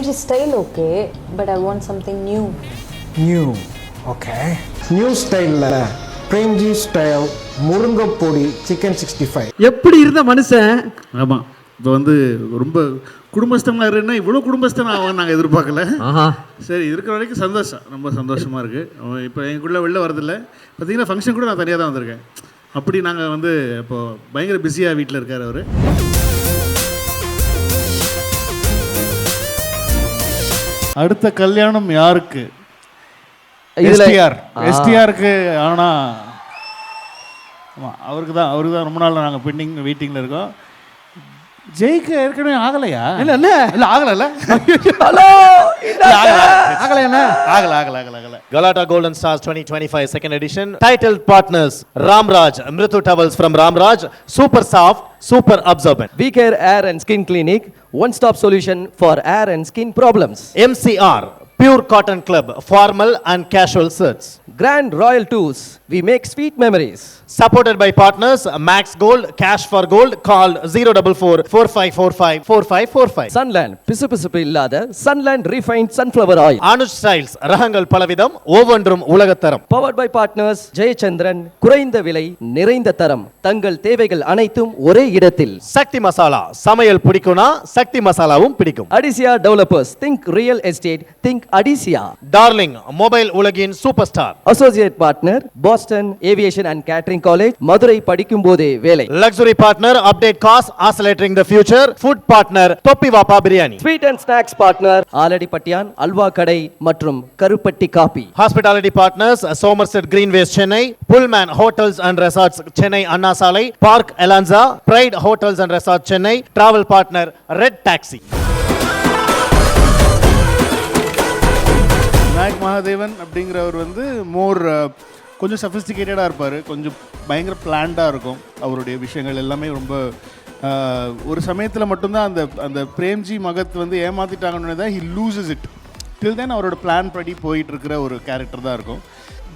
Premji style okay, but I want something new. New, okay. New style Premji style முருங்கப்பொடி chicken 65. எப்படி இருந்த மனுஷன். ஆமாம், இப்போ வந்து ரொம்ப குடும்பஸ்தனாக இருக்குன்னா இவ்வளோ குடும்பஸ்தன் ஆகும் நாங்கள் எதிர்பார்க்கல. சரி, இருக்கிற வரைக்கும் சந்தோஷம், ரொம்ப சந்தோஷமாக இருக்குது. இப்போ எங்களுக்குள்ளே வெளில வரதில்லை. பார்த்தீங்கன்னா ஃபங்க்ஷன் கூட நான் தனியாக தான் வந்திருக்கேன். அப்படி நாங்கள் வந்து இப்போது பயங்கர பிஸியாக வீட்டில் இருக்கார் அவர். அடுத்த கல்யாணம் யாருக்கு? எஸ்டிஆருக்கு. ஆனால் ஆமாம், அவருக்கு தான் ரொம்ப நாள் நாங்கள் பெண்டிங் வெயிட்டிங்கில் இருக்கோம். ஜெயிக்கு ஏற்கனவே ஆகலையா? இல்லை ஆகலை. ஹலோ, ஆகலை. Galata Golden Stars 2025 second edition. Titled partners Ramraj, Mritu Towels from Ramraj, super soft, super absorbent. We Care Hair and Skin Clinic, one stop solution for hair and skin problems. MCR, Pure Cotton Club, formal and casual shirts. Grand Royal Tours, we make sweet memories. Supported by partners Max Gold, Cash for Gold, call 044 4545 4545. Sunland, பிசுபிசுப்பு இல்லாத Sunland refined sunflower oil. Anuj Styles, ரகங்கள் பலவிதம், ஒவ்வொன்றும் உலகத்தரம். Powered by partners Jayachandran, குறைந்த விலை நிறைந்த தரம், தங்கள் தேவைகள் அனைத்தும் ஒரே இடத்தில். சக்தி மசாலா, சமையல் பிடிக்கும்னா சக்தி மசாலாவும் பிடிக்கும். Adisia Developers, think real estate, think Adisia. Darling, mobile உலகின் superstar. Associate partner Boston Aviation and Catering College, Madurai படிக்கும் போதே வேலை. Luxury partner Update Cars, accelerating the future. Food partner தொப்பி வாப்பா biryani. Sweet and snacks partner Aladi பட்டியான் halwa கடை மற்றும் கருப்பட்டி coffee. Hospitality partners Somerset Greenways Chennai, Pullman Hotels and Resorts Chennai Anna Salai, Park Elanza, Pride Hotels and Resorts Chennai. Travel partner Red Taxi. Vinayak Mahadevan அப்படிங்கிறவர் வந்து கொஞ்சம் சஃபிஸ்டிகேட்டடாக இருப்பார், கொஞ்சம் பயங்கர பிளான்டாக இருக்கும். அவருடைய விஷயங்கள் எல்லாமே ரொம்ப ஒரு சமயத்தில் மட்டும்தான் அந்த பிரேம்ஜி மகத் வந்து ஏமாற்றிட்டாங்கன்னு தான் ஹி லூசஸ் இட். டில் தென் அவரோட பிளான் படி போயிட்டுருக்கிற ஒரு கேரக்டர் தான் இருக்கும்.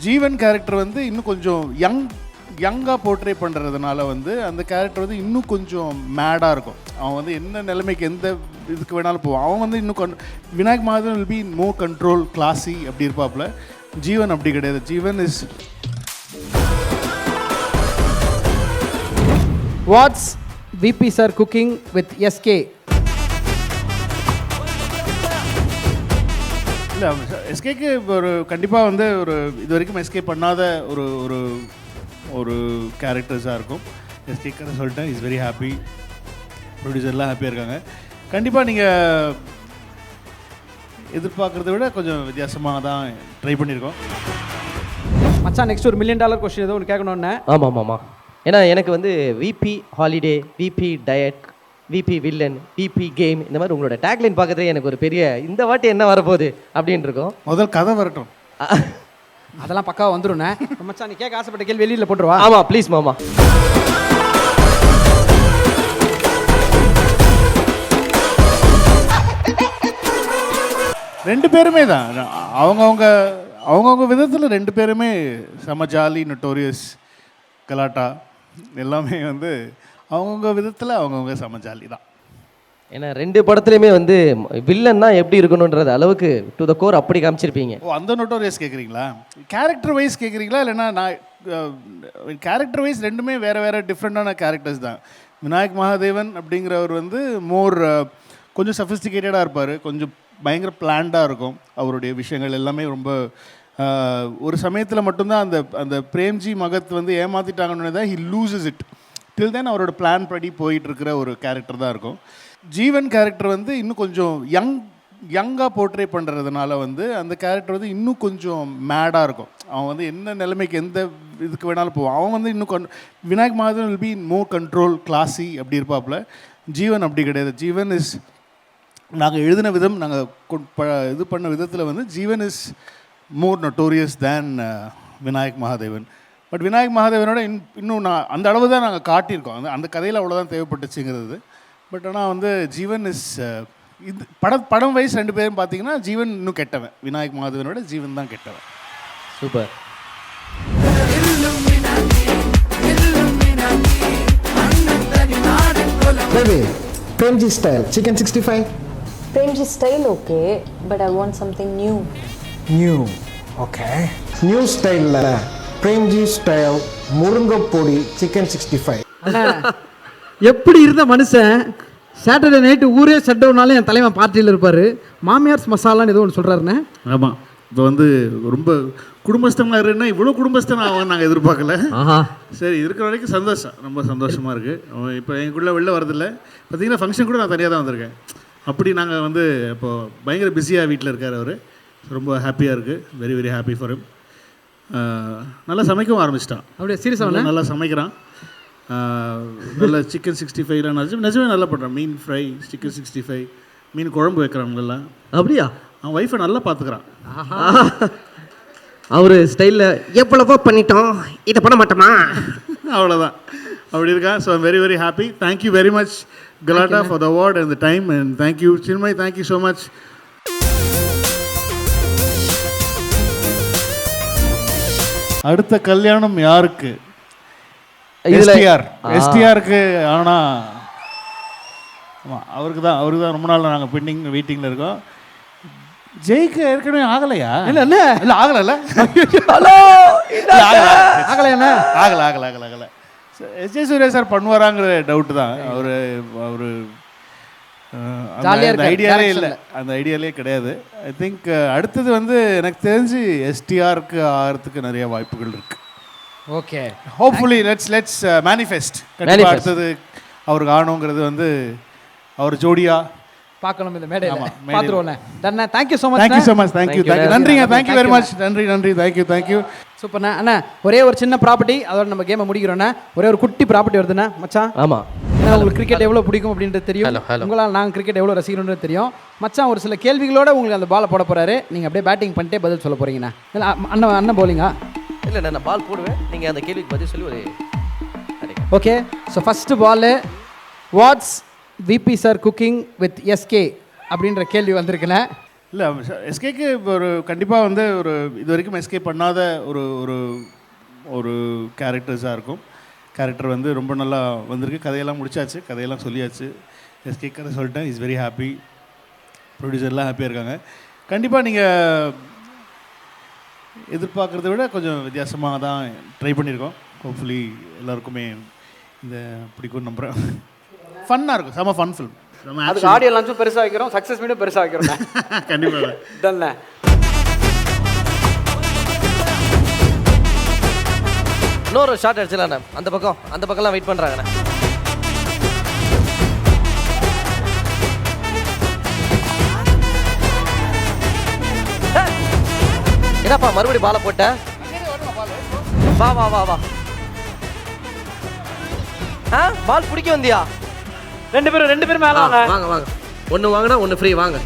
ஜீவன் கேரக்டர் வந்து இன்னும் கொஞ்சம் யங்காக போர்ட்ரே பண்ணுறதுனால வந்து அந்த கேரக்டர் வந்து இன்னும் கொஞ்சம் மேடாக இருக்கும். அவன் வந்து என்ன நிலைமைக்கு எந்த இதுக்கு வேணாலும் போவான். அவன் வந்து இன்னும் Vinayak Mahadevan will be more control, classy அப்படி இருப்பாப்புல. ஜீவன் அப்படி கிடையாது. Jeevan is what's VP sir cooking with SK? இல்லை, எஸ்கேக்கு ஒரு கண்டிப்பாக வந்து ஒரு இது வரைக்கும் எஸ்கே பண்ணாத ஒரு ஒரு ஒரு கேரக்டர்ஸாக இருக்கும். எஸ்கேக்கு சொல்லிட்டேன், இஸ் வெரி ஹாப்பி. ப்ரொடியூசர்லாம் ஹாப்பியாக இருக்காங்க. கண்டிப்பாக நீங்கள் எதிர்பார்க்குறத விட கொஞ்சம் வித்தியாசமாக தான் ட்ரை பண்ணியிருக்கோம். மச்சான், நெக்ஸ்ட் ஒரு $1 மில்லியன் கொஸ்டின் ஏதோ ஒன்று கேட்கணுன்னு. ஆமாம். ஏன்னா எனக்கு வந்து VP holiday, VP diet, VP villain, VP game, இந்த மாதிரி உங்களோட டேக்லைன் பார்க்கறதே எனக்கு ஒரு பெரிய இந்த வாட்டி என்ன வரப்போகுது அப்படின்னு இருக்கும். முதல் கதை வரட்டும், அதெல்லாம் பக்காவாக வந்துடும்ண்ணே. மச்சான், நீ கேட்க ஆசைப்பட்ட கேள்வி வெளியில் போட்டுருவா. ஆமாம், ப்ளீஸ் மாமா. ரெண்டு பேருமே தான் அவங்கவுங்க விதத்தில் ரெண்டு பேருமே செம ஜாலி, நொட்டோரியஸ், கலாட்டா எல்லாமே வந்து அவங்கவுங்க விதத்தில் அவங்கவுங்க செம ஜாலி தான். ஏன்னா ரெண்டு படத்துலையுமே வந்து வில்லன்னா எப்படி இருக்கணுன்றது அளவுக்கு டு த கோர் அப்படி காமிச்சிருப்பீங்க. ஓ, அந்த நொட்டோரியஸ் கேட்குறீங்களா? கேரக்டர் வைஸ் கேட்குறீங்களா? இல்லைன்னா நான் கேரக்டர் வைஸ் ரெண்டுமே வேறு டிஃப்ரெண்ட்டான கேரக்டர்ஸ் தான். விநாயக் மகாதேவன் அப்படிங்கிறவர் வந்து கொஞ்சம் சஃபிஸ்டிகேட்டடாக இருப்பார், கொஞ்சம் பயங்கர பிளான்டாக இருக்கும். அவருடைய விஷயங்கள் எல்லாமே ரொம்ப ஒரு சமயத்தில் மட்டும்தான் அந்த பிரேம்ஜி மகத் வந்து ஏமாற்றிட்டாங்கன்னு தான் ஹி லூசஸ் இட். டில் தென் அவரோட பிளான் படி போயிட்டுருக்கிற ஒரு கேரக்டர் தான் இருக்கும். ஜீவன் கேரக்டர் வந்து இன்னும் கொஞ்சம் யங்காக போர்ட்ரே பண்ணுறதுனால வந்து அந்த கேரக்டர் வந்து இன்னும் கொஞ்சம் மேடாக இருக்கும். அவன் வந்து என்ன நிலைமைக்கு எந்த இதுக்கு வேணாலும் போவான். அவன் வந்து இன்னும் Vinayak Mahadevan will be more control, classy அப்படி இருப்பாப்புல. ஜீவன் அப்படி கிடையாது. ஜீவன் இஸ் நாங்கள் எழுதின விதம், நாங்கள் இது பண்ண விதத்தில் வந்து Jeevan is more notorious than Vinayak Mahadevan. But Vinayak மகாதேவனோட இன்னும் நான் அந்த அளவு தான் நாங்கள் காட்டியிருக்கோம். அந்த கதையில் அவ்வளோதான் தேவைப்பட்டுச்சுங்கிறது. பட் ஆனால் வந்து ஜீவன் இஸ் இது படம் வைஸ் ரெண்டு பேரும் பார்த்தீங்கன்னா ஜீவன் இன்னும் கெட்டவன். விநாயக் மகாதேவனோட ஜீவன் தான் கெட்டவன். Super. Baby, Premji style chicken 65. Premji style okay, but I want something new. New okay new ஸ்டைலில் பிரேம்ஜி ஸ்டைல் முருங்கைப்பொடி சிக்கன் 65. அண்ணா எப்படி இருந்த மனுஷன் சாட்டர்டே நைட்டு ஊரே ஷட் டவுனாலும் என் தலைவன் பார்ட்டியில் இருப்பார். மாமியார்ஸ் மசாலான்னு ஏதோ ஒன்று சொல்கிறாருண்ணே. ஆமாம், இப்போ வந்து ரொம்ப குடும்பஸ்தமாக இருக்குன்னா இவ்வளோ குடும்பஸ்தன் ஆகும் நாங்கள் எதிர்பார்க்கல. சரி, இருக்கிற வரைக்கும் சந்தோஷம், ரொம்ப சந்தோஷமாக இருக்குது. இப்போ எங்களுக்குள்ளே வெளில வரதில்லை. பார்த்தீங்கன்னா ஃபங்க்ஷன் கூட நான் தனியாக தான் வந்திருக்கேன். அப்படி நாங்கள் வந்து இப்போது பயங்கர பிஸியாக வீட்டில் இருக்கார் அவர். ரொம்ப ஹாப்பியாக இருக்குது. Very very happy for him. நல்லா சமைக்கவும் ஆரம்பிச்சிட்டான். அப்படியே சீரியஸாக நல்லா சமைக்கிறான். நல்லா சிக்கன் 65லாம் நிஜமே நல்லா பண்ணுறான். மீன் ஃப்ரை, சிக்கன் 65, மீன் குழம்பு வைக்கிறாங்கலாம். அப்படியா? அவன் ஒய்ஃபை நல்லா பார்த்துக்கிறான். அவர் ஸ்டைலில் எவ்வளவோ பண்ணிட்டோம், இதை பண்ண மாட்டோமா? அவ்வளோதான், அப்படி இருக்கான். So I'm very very happy. Thank you very much Galatta for the award and the time. And thank you Chinmay, thank you so much. அடுத்த கல்யாணம் யாருக்கு? எஸ்டிஆருக்கு. ஆனால் ஆமாம், அவருக்கு தான் ரொம்ப நாள் நாங்கள் பெண்டிங் வெயிட்டிங்கில் இருக்கோம். ஜெயிக்க ஏற்கனவே ஆகலையா? இல்லை ஆகலை. ஹலோ, ஆகலையாண்ணா? ஆகலை. எஸ் ஜே சூர்யா சார் பண்ணுவாராங்கிற டவுட்டு தான். அவர் அந்த ஐடியாலே இல்லை, அந்த ஐடியாலே கிடையாது. ஐ திங்க் அடுத்தது வந்து எனக்கு தெரிஞ்சு எஸ்டிஆருக்கு ஆகிறதுக்கு நிறைய வாய்ப்புகள் இருக்கு. Okay, hopefully let's manifest. கண்டிப்பாக அடுத்தது அவருக்கு ஆகணுங்கிறது வந்து அவர் ஜோடியா பார்க்கணும் இந்த மேடையில். பார்த்துருவோண்ணே. தண்ணா, தேங்க்யூ ஸோ மச். தேங்க்யூ. நன்றிங்க, தேங்க்யூ வெரி மச். நன்றி, தேங்க்யூ. சூப்பர்ண்ணா. அண்ணா ஒரே ஒரு சின்ன ப்ராப்பர்ட்டி, அதோட நம்ம கேமை முடிக்கிறோண்ணா. ஒரே ஒரு குட்டி ப்ராப்பர்ட்டி வருதுண்ணா மச்சான். ஆமாம், ஏன்னா உங்களுக்கு கிரிக்கெட் எவ்வளோ பிடிக்கும் அப்படின்றது தெரியும். உங்களால் நாங்கள் கிரிக்கெட் எவ்வளோ ரசிக்கிறோன்றது தெரியும். மச்சான் ஒரு சில கேள்விகளோட உங்களுக்கு அந்த பாலை போட போகிறாரு. நீங்கள் அப்படியே பேட்டிங் பண்ணிட்டே பதில் சொல்ல போகிறீங்கண்ணா. இல்லை அண்ணன் போலிங்கா? இல்லை நான் பால் போடுவேன், நீங்கள் அந்த கேள்விக்கு பதில் சொல்லி ஒரு. Okay, so first ball, what's VP sir cooking with SK அப்படின்ற கேள்வி வந்திருக்குண்ணே. இல்லை, எஸ்கேக்கு ஒரு கண்டிப்பாக வந்து ஒரு இது வரைக்கும் எஸ்கே பண்ணாத ஒரு கேரக்டர்ஸாக இருக்கும். கேரக்டர் வந்து ரொம்ப நல்லா வந்திருக்கு. கதையெல்லாம் முடிச்சாச்சு, கதையெல்லாம் சொல்லியாச்சு. எஸ்கே கதை சொல்லிட்டேன். Is very happy. ப்ரொடியூசர்லாம் ஹாப்பியாக இருக்காங்க. கண்டிப்பாக நீங்கள் எதிர்பார்க்குறத விட கொஞ்சம் வித்தியாசமாக தான் ட்ரை பண்ணியிருக்கோம். ஹோப்ஃபுல்லி எல்லாருக்குமே இந்த பிடிக்கும்னு நம்புகிறேன். ஃபன்னாக இருக்கும், செம ஃபன் ஃபில்ம். அதுக்கு ஆடியோ லான்ச்சும் பெருசாக வைக்கிறோம், சக்ஸஸ் மீண்டும் பெருசாக வைக்கிறோம். கண்டிப்பாக டன்ண்ணே. இன்னொரு ஷார்ட் அடிச்சலாண்ணே. அந்த பக்கம்லாம் வெயிட் பண்ணுறாங்கண்ணே. என்னப்பா மறுபடியும் பாலை போட்ட? வா வா வா வா. பால் பிடிக்க வந்தியா? ரெண்டு பேரும் மேலே வாங்க வாங்க. ஒன்று வாங்கினா ஒன்று ஃப்ரீ. வாங்க.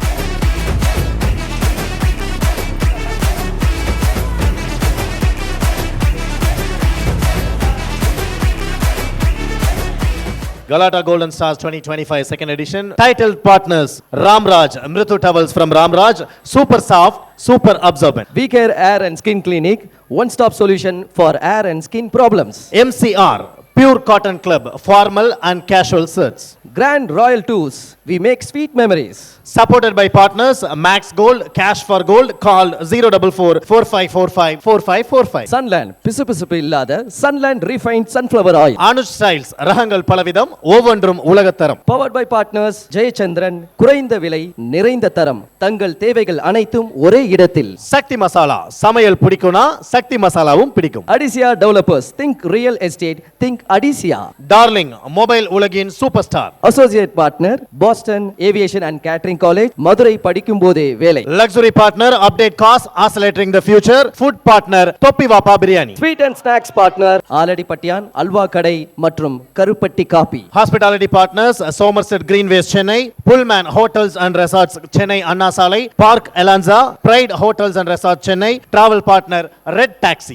Galata Golden Stars 2025 second edition. Titled partners Ramraj, Mritu Towels from Ramraj, Super Soft, Super Absorbent. VCare Air and Skin Clinic, one-stop solution for air and skin problems. MCR, Pure Cotton Club, formal and casual shirts. Grand Royal Tours, we make sweet memories. Supported by partners Max Gold, Cash for Gold. Call 044 4545 4545. Sunland, பிசுபிசுப்பு இல்லாத Sunland refined sunflower oil. Anuj Styles, ரகங்கள் பலவிதம், ஒவ்வொன்றும் உலகத்தரம். Powered by partners Jayachandran, குறைந்த விலை நிறைந்த தரம், தங்கள் தேவைகள் அனைத்தும் ஒரே இடத்தில். சக்தி மசாலா, சமையல் பிடிக்கும்னா சக்தி மசாலாவும் பிடிக்கும். Adisia Developers, think real estate, think Adisia. Darling, mobile உலகின் superstar. Associate partner Boston Aviation and Catering College, Madurai படிக்கும் போதே வேலை. Luxury partner Update Cars, accelerating the future. Food partner Topi Vapa Biryani. Sweet and snacks partner ஆலடிப்பட்டியான் halwa கடை மற்றும் கருப்பட்டி coffee. Hospitality partners Somerset Greenways Chennai, Pullman Hotels and Resorts Chennai Anna Salai, Park Elanza, Pride Hotels and Resorts Chennai, travel partner Red Taxi.